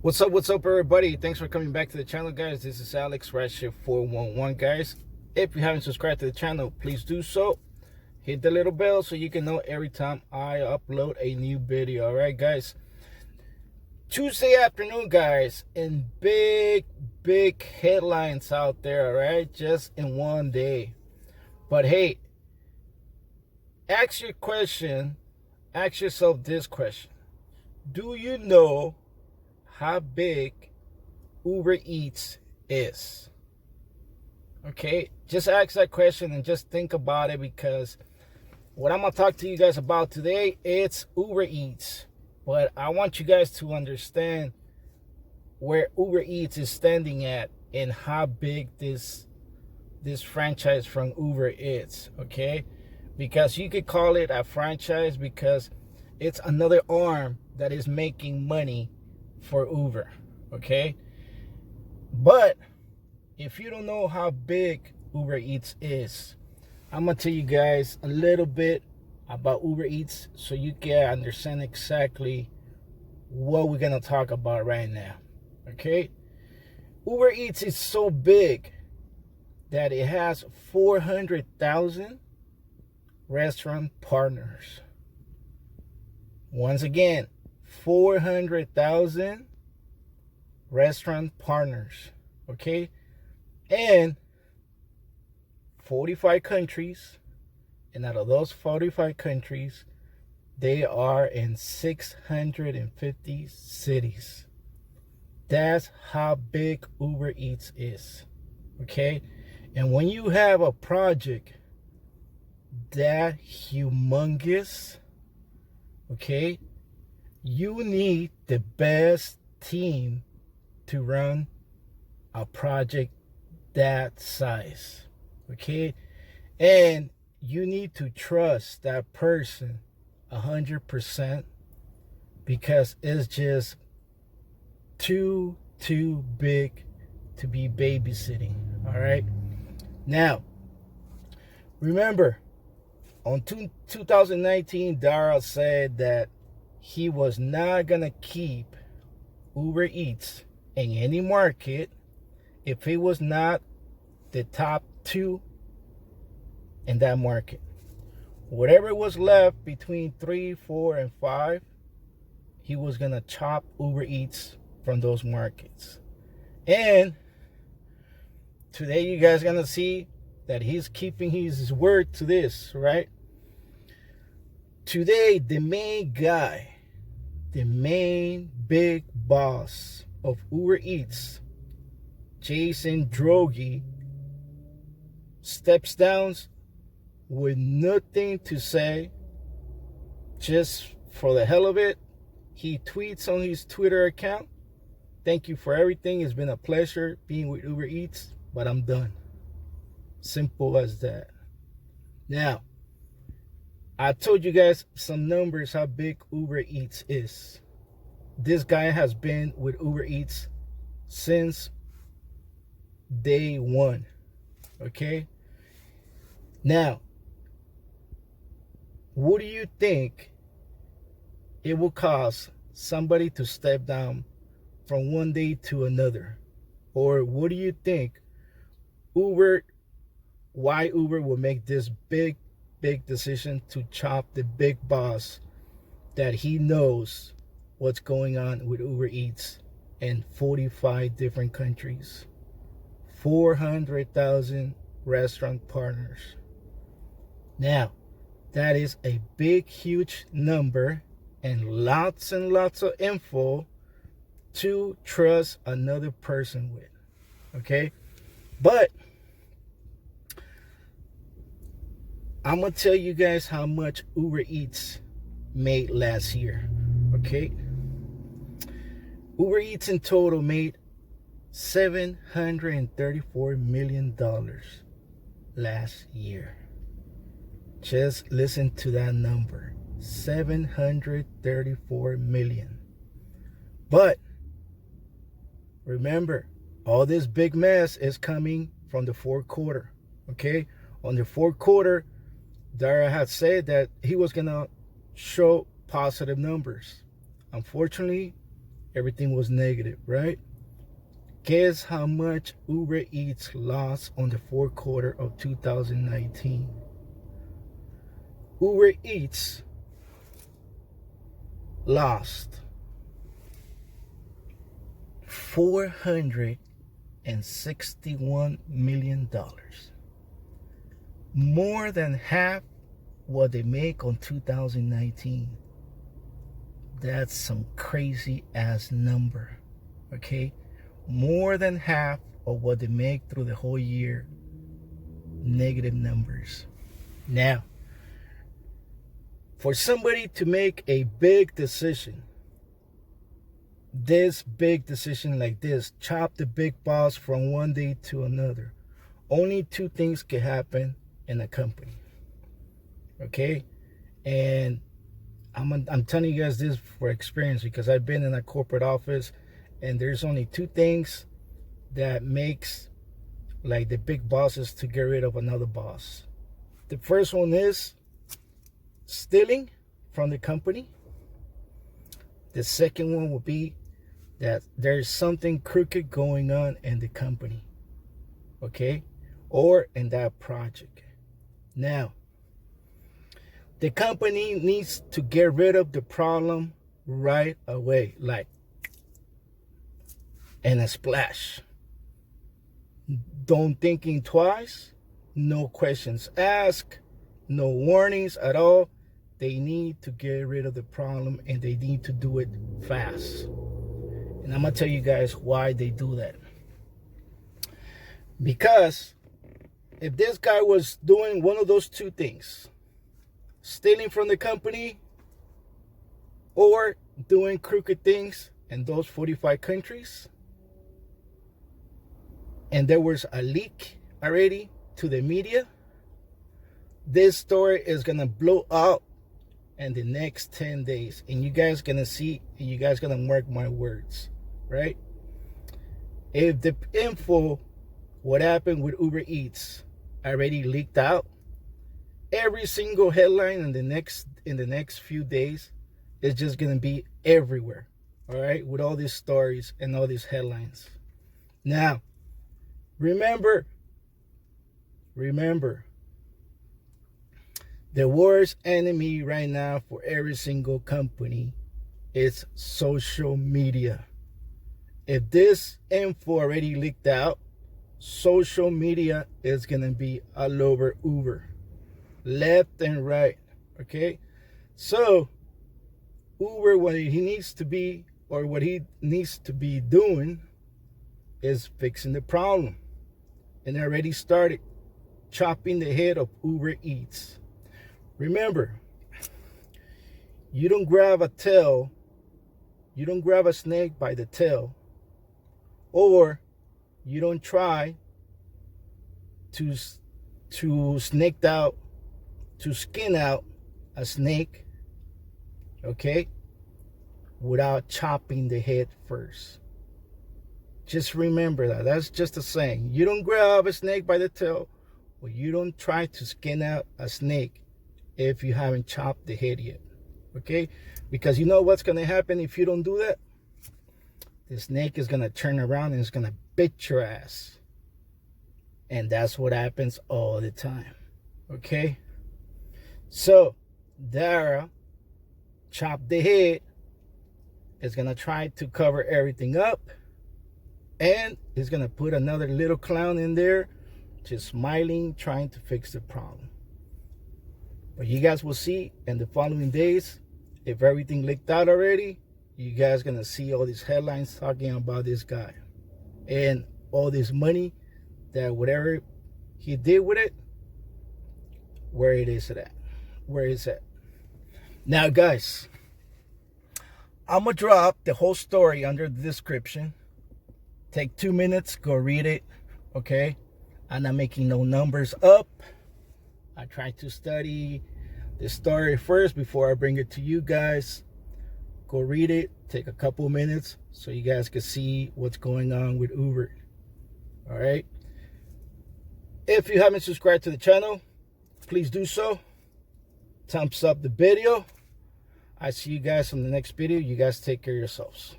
What's up, everybody? Thanks for coming back to the channel, guys. This is Alex Redshift 411, guys. If you haven't subscribed to the channel, please do so. Hit the little bell so you can know every time I upload a new video. All right, guys. Tuesday afternoon, guys, and big headlines out there. All right, just in one day. But hey, ask yourself this question: do you know how big Uber Eats is? Okay, just ask that question and just think about it, because what I'm gonna talk to you guys about today, it's Uber Eats. But I want you guys to understand where Uber Eats is standing at and how big this franchise from Uber is. Okay, because you could call it a franchise because it's another arm that is making money for Uber. Okay, but if you don't know how big Uber Eats is, I'm gonna tell you guys a little bit about Uber Eats so you can understand exactly what we're gonna talk about right now. Okay, Uber Eats is so big that it has 400,000 restaurant partners. Once again, 400,000 restaurant partners. Okay, and 45 countries, and out of those 45 countries, they are in 650 cities. That's how big Uber Eats is. Okay, and when you have a project that humongous, okay, you need the best team to run a project that size. Okay, and you need to trust that person 100%, because it's just too big to be babysitting. All right, now remember, on 2019, Dara said that he was not gonna keep Uber Eats in any market if it was not the top two in that market. Whatever was left between 3, 4, and 5, he was gonna chop Uber Eats from those markets. And today you guys gonna see that he's keeping his word to this, right? Today, the main guy, the main big boss of Uber Eats, Jason Droege, steps down with nothing to say, just for the hell of it. He tweets on his Twitter account, "Thank you for everything. It's been a pleasure being with Uber Eats, but I'm done." Simple as that. Now, I told you guys some numbers how big Uber Eats is. This guy has been with Uber Eats since day one. Okay? Now, what do you think it will cost somebody to step down from one day to another? Or what do you think why Uber will make this big decision to chop the big boss that he knows what's going on with Uber Eats in 45 different countries? 400,000 restaurant partners. Now, that is a big, huge number and lots of info to trust another person with. Okay? But I'm going to tell you guys how much Uber Eats made last year. Okay? Uber Eats in total made $734 million last year. Just listen to that number. 734 million. But remember, all this big mess is coming from the fourth quarter. Okay? On the fourth quarter, Dara had said that he was going to show positive numbers. Unfortunately, everything was negative, right? Guess how much Uber Eats lost on the fourth quarter of 2019? Uber Eats lost $461 million. More than half what they make on 2019. That's some crazy ass number, okay? More than half of what they make through the whole year. Negative numbers. Now, for somebody to make a big decision, this big decision like this, chop the big boss from one day to another, only two things can happen in a company, okay? And I'm telling you guys this for experience, because I've been in a corporate office, and there's only two things that makes like the big bosses to get rid of another boss. The first one is stealing from the company. The second one will be that there's something crooked going on in the company, okay, or in that project. Now, the company needs to get rid of the problem right away, like in a splash. Don't thinking twice, no questions asked, no warnings at all. They need to get rid of the problem, and they need to do it fast. And I'm gonna tell you guys why they do that. Because if this guy was doing one of those two things, stealing from the company or doing crooked things in those 45 countries, and there was a leak already to the media, this story is gonna blow up in the next 10 days, and you guys gonna see, and you guys gonna mark my words, right? If the info, what happened with Uber Eats, already leaked out, every single headline in the next few days is just gonna be everywhere, all right, with all these stories and all these headlines. Now, remember, the worst enemy right now for every single company is social media. If this info already leaked out, social media is gonna be all over Uber, left and right, okay? So Uber, what he needs to be doing is fixing the problem, and already started chopping the head of Uber Eats. Remember, you don't grab a snake by the tail, or you don't try to skin out a snake, okay, without chopping the head first. Just remember that. That's just a saying. You don't grab a snake by the tail, or you don't try to skin out a snake if you haven't chopped the head yet, okay? Because you know what's going to happen if you don't do that? The snake is going to turn around and it's going to bit your ass. And that's what happens all the time, okay? So Dara chopped the head, is going to try to cover everything up, and is going to put another little clown in there just smiling, trying to fix the problem. But you guys will see in the following days, if everything leaked out already, you guys going to see all these headlines talking about this guy and all this money, that whatever he did with it, where it is at. Where is it? Now, guys, I'm going to drop the whole story under the description. Take 2 minutes, go read it, okay? I'm not making no numbers up. I try to study the story first before I bring it to you guys. Go read it. Take a couple minutes so you guys can see what's going on with Uber. All right? If you haven't subscribed to the channel, please do so. Thumbs up the video. I see you guys on the next video. You guys take care of yourselves.